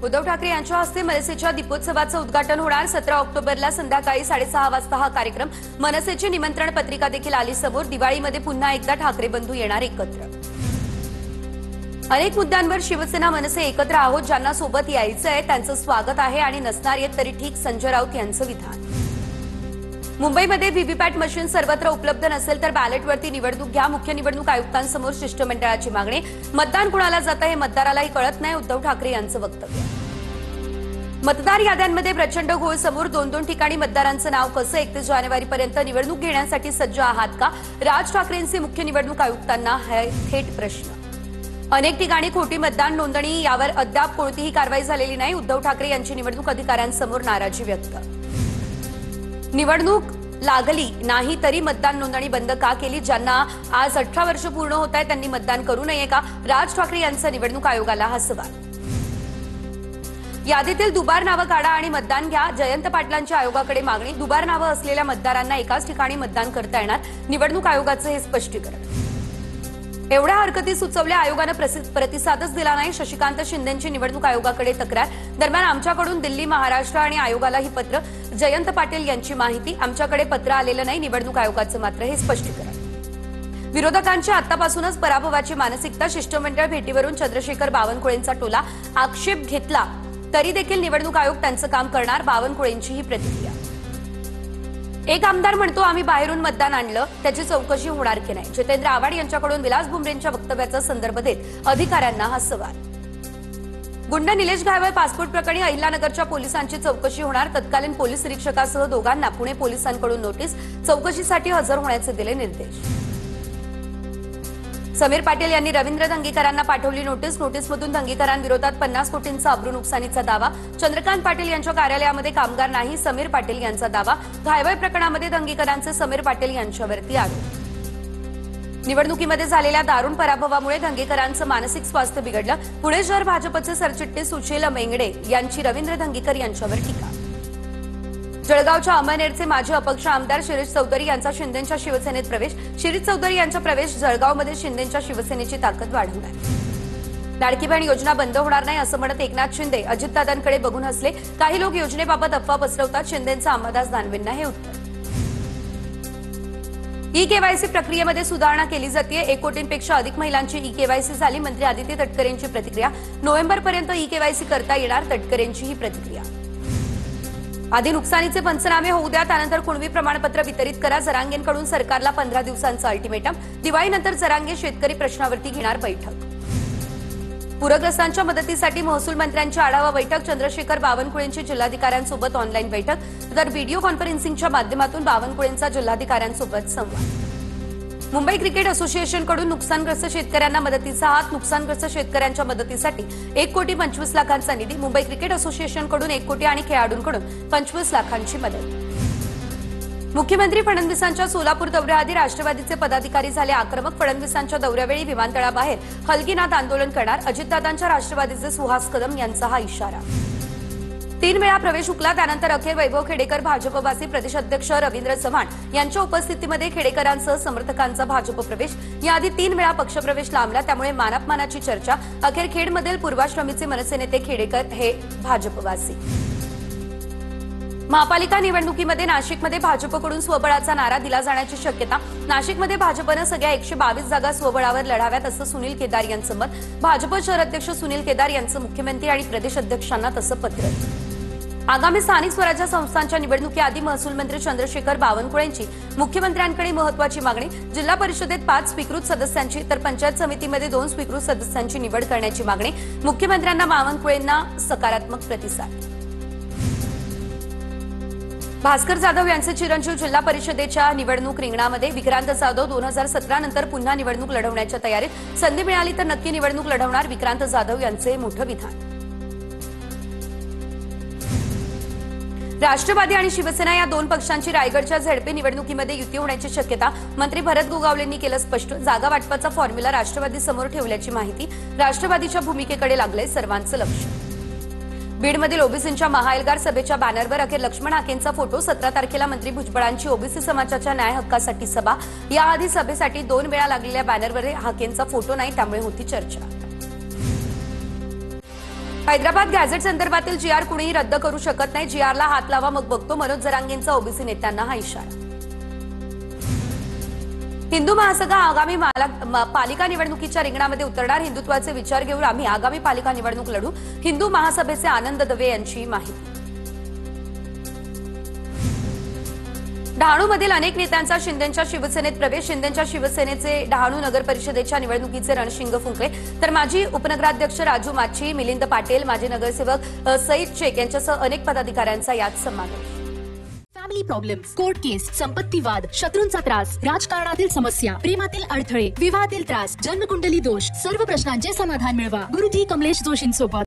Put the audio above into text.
उद्धव ठाकरे यांच्या हस्ते मनसेच्या दीपोत्सवाचं उद्घाटन होणार। 17 ऑक्टोबरला संध्याकाळी 6:30 वाजता हा कार्यक्रम। मनसेची निमंत्रण पत्रिका देखील आली समोर। दिवाळीमध्ये पुन्हा एकदा ठाकरे बंधू येणार एकत्र। अनेक मुद्द्यांवर शिवसेना मनसे एकत्र आहोत। ज्यांना सोबत यायचंय त्यांचं स्वागत आहे आणि नसणार येत तरी ठीक, संजय राऊत यांचं विधान। मुंबईमध्ये व्हीव्हीपॅट मशीन सर्वत्र उपलब्ध नसेल तर बॅलेटवरती निवडणूक घ्या। मुख्य निवडणूक आयुक्तांसमोर शिष्टमंडळाची मागणी। मतदान कुणाला जातं हे मतदारालाही कळत नाही, उद्धव ठाकरे यांचं वक्तव्य। मतदार याद्यांमध्ये प्रचंड घोळ समोर। 2-2 ठिकाणी मतदारांचं नाव कसं? 31 जानेवारीपर्यंत निवडणूक घेण्यासाठी सज्ज आहात का? राज ठाकरेंचे मुख्य निवडणूक आयुक्तांना थेट प्रश्न। अनेक ठिकाणी खोटी मतदान नोंदणी, यावर अद्याप कोणतीही कारवाई झालेली नाही। उद्धव ठाकरे यांची निवडणूक अधिकाऱ्यांसमोर नाराजी व्यक्त। निवडणूक लागली नाही तरी मतदान नोंदणी बंद का केली? ज्यांना आज 18 वर्ष पूर्ण होत आहे त्यांनी मतदान करू नये का? राज ठाकरे यांचा निवडणूक आयोगाला हा सवाल। यादीतील दुबार नावं काढा आणि मतदान घ्या। जयंत पाटलांच्या आयोगाकडे मागणी। दुबार नावं असलेल्या मतदारांना एकाच ठिकाणी मतदान करता येणार, निवडणूक आयोगाचं हे स्पष्टीकरण। एवढ्या हरकती सुचवल्या, आयोगानं प्रतिसादच दिला नाही। शशिकांत शिंदेंची निवडणूक आयोगाकडे तक्रार। दरम्यान आमच्याकडून दिल्ली, महाराष्ट्र आणि आयोगाला ही पत्र। जयंत पाटील यांची माहिती, आमच्याकडे पत्र आलेलं नाही, निवडणूक आयोगाचं मात्र हे स्पष्टीकरण। विरोधकांची आतापासूनच पराभवाची मानसिकता। शिष्टमंडळ भेटीवरून चंद्रशेखर बावनकुळेंचा टोला। आक्षेप घेतला तरी देखील निवडणूक आयोग त्यांचं काम करणार, बावनकुळेंची ही प्रतिक्रिया। एक आमदार म्हणतो आम्ही बाहेरून मतदान आणलं, त्याची चौकशी होणार की नाही? जितेंद्र आव्हाड यांच्याकडून विलास भुमरेंच्या वक्तव्याचा संदर्भ देत अधिकाऱ्यांना हा सवाल। गुंड निलेश घायवळ पासपोर्ट प्रकरणी अहिल्यानगरच्या पोलिसांची चौकशी होणार। तत्कालीन पोलीस निरीक्षकासह दोघांना पुणे पोलिसांकडून नोटीस। चौकशीसाठी हजर होण्याचे दिले निर्देश। समीर पाटील यांनी रवींद्र धंगेकरांना पाठवली नोटीस। नोटीसमधून धंगेकरांविरोधात 50 कोटींचा अब्रू नुकसानीचा दावा। चंद्रकांत पाटील यांच्या कार्यालयामध्ये कामगार नाही, समीर पाटील यांचा दावा। घायवळ प्रकरणामध्ये धंगेकरांचे समीर पाटील यांच्यावरती आरोप। निवडणुकीमध्ये झालेल्या दारुण पराभवामुळे धंगेकरांचं मानसिक स्वास्थ्य बिघडलं। पुणे शहर भाजपचे सरचिटणीस सुशील मेंगडे यांची रवींद्र धंगेकर यांच्यावर टीका। जळगावच्या अमळनेरचे माजी अपक्ष आमदार शिरीष चौधरी यांचा शिंदेंच्या शिवसेनेत प्रवेश। शिरीष चौधरी यांचा प्रवेश जळगावमध्ये शिंदेंच्या शिवसेनेची ताकद वाढवणार। लाडकी बहीण योजना बंद होणार नाही असं म्हणत एकनाथ शिंदे अजितदादांकडे बघून हसले। काही लोक योजनेबाबत अफवा पसरवतात, शिंदेंचं अंबादास दानवेंना हे उत्तर। ई-केवायसी प्रक्रियेमध्ये सुधारणा केली जाते। 1 कोटींपेक्षा अधिक महिलांची ई-केवायसी झाली। मंत्री आदित्य तटकरेंची प्रतिक्रिया। नोव्हेंबरपर्यंत ई-केवायसी करता येणार, तटकरेंची ही प्रतिक्रिया। आधी नुकसानीचे पंचनामे होऊ द्या, त्यानंतर कुणबी प्रमाणपत्र वितरित करा। जरांगेंकडून सरकारला 15 दिवसांचं अल्टिमेटम। दिवाळीनंतर जरांगे शेतकरी प्रश्नावरती घेणार बैठक। पूरग्रस्तांच्या मदतीसाठी महसूल मंत्र्यांची आढावा बैठक। चंद्रशेखर बावनकुळेंची जिल्हाधिकाऱ्यांसोबत ऑनलाईन बैठक, तर व्हिडिओ कॉन्फरन्सिंगच्या माध्यमातून बावनकुळेंचा जिल्हाधिकाऱ्यांसोबत संवाद। मुंबई क्रिकेट असोसिएशनकडून नुकसानग्रस्त शेतकऱ्यांना मदतीचा हात। नुकसानग्रस्त शेतकऱ्यांच्या मदतीसाठी 1,25,00,000चा निधी। मुंबई क्रिकेट असोसिएशनकडून 1 कोटी आणि खेळाडूंकडून 25 लाखांची मदत। मुख्यमंत्री फडणवीसांच्या सोलापूर दौऱ्याआधी राष्ट्रवादीचे पदाधिकारी झाले आक्रमक। फडणवीसांच्या दौऱ्यावेळी विमानतळाबाहेर हलगीनाथ आंदोलन करणार। अजितदादांच्या राष्ट्रवादीचे सुहास कदम यांचा हा इशारा। 3 वेळा प्रवेश हुकला, त्यानंतर अखेर वैभव खेडेकर भाजपवासी। प्रदेशाध्यक्ष रवींद्र चव्हाण यांच्या उपस्थितीमध्ये खेडेकरांसह समर्थकांचा भाजप प्रवेश। याआधी 3 वेळा पक्षप्रवेश लांबला, त्यामुळे मानापमानाची चर्चा। अखेर खेडमधील पूर्वाश्रमीचे मनसे नेते खेडेकर हे भाजपवासी। महापालिका निवडणुकीमध्ये नाशिकमध्ये भाजपकडून स्वबळाचा नारा दिला जाण्याची शक्यता। नाशिकमध्ये भाजपनं सगळ्या 122 जागा स्वबळावर लढाव्यात असं सुनील केदार यांचं मत। भाजप शहर अध्यक्ष सुनील केदार यांचं मुख्यमंत्री आणि प्रदेशाध्यक्षांना तसं पत्र। आगामी स्थानिक स्वराज्य संस्थांच्या निवडणुकीआधी महसूल मंत्री चंद्रशेखर बावनकुळेंची मुख्यमंत्र्यांकडे महत्वाची मागणी। जिल्हा परिषदेत 5 स्वीकृत सदस्यांची तर पंचायत समितीमध्ये 2 स्वीकृत सदस्यांची निवड करण्याची मागणी। मुख्यमंत्र्यांना बावनकुळेंना सकारात्मक प्रतिसाद। भास्कर जाधव यांचे चिरंजीव जिल्हा परिषदेच्या निवडणूक रिंगणामध्ये। विक्रांत जाधव 2017 नंतर पुन्हा निवडणूक लढवण्याच्या तयारीत। संधी मिळाली तर नक्की निवडणूक लढवणार, विक्रांत जाधव यांचे मोठं विधान। राष्ट्रवादी आणि शिवसेना या 2 पक्षांची रायगडच्या झेडपी निवडणुकीमध्ये युती होण्याची शक्यता। मंत्री भरत गोगावलेंनी केलं स्पष्ट। जागा वाटपाचा फॉर्म्युला राष्ट्रवादी समोर ठेवल्याची माहिती। राष्ट्रवादीच्या भूमिकेकडे लागलंय सर्वांचं लक्ष। बीडमधील ओबीसींच्या महाएल्गार सभेच्या बॅनरवर अखेर लक्ष्मण हाकेंचा फोटो। 17 तारखेला मंत्री भुजबळांची ओबीसी समाजाच्या न्याय हक्कासाठी सभा। याआधी सभेसाठी 2 वेळा लागलेल्या बॅनरवर हाकेंचा फोटो नाही, त्यामुळे होती चर्चा। हैदराबाद गॅझेट संदर्भातील जीआर कुणीही रद्द करू शकत नाही. जीआरला हात लावा मग बघतो. मनोज जरांगेंचा ओबीसी नेत्यांना हा इशारा. हिंदू महासभा आगामी पालिका निवडणुकीच्या रिंगणामध्ये उतरणार. हिंदुत्वाचे विचार घेऊन आम्ही आगामी पालिका निवडणूक लढू. हिंदू महासभेचे आनंद दवे यांची माहिती. डहाणूमधील अनेक नेत्यांचा शिंदेंच्या शिवसेनेत प्रवेश. शिंदेंच्या शिवसेनेचे डहाणू नगर परिषदेच्या निवडणुकीचे रणशिंग फुंकले. तर माजी उपनगराध्यक्ष राजू माच्छी, मिलिंद पाटील, माजी नगरसेवक सईद शेख यांच्यासह अनेक पदाधिकाऱ्यांचा यात समावेश. फॅमिली प्रॉब्लेम्स, कोर्ट केस, संपत्ती वाद, शत्रूंचा त्रास, राजकारणातील समस्या, प्रेमातील अडथळे, विवाहातील त्रास, जन्मकुंडली दोष, सर्व प्रश्नांचे समाधान मिळवा गुरुजी कमलेश जोशींसोबत.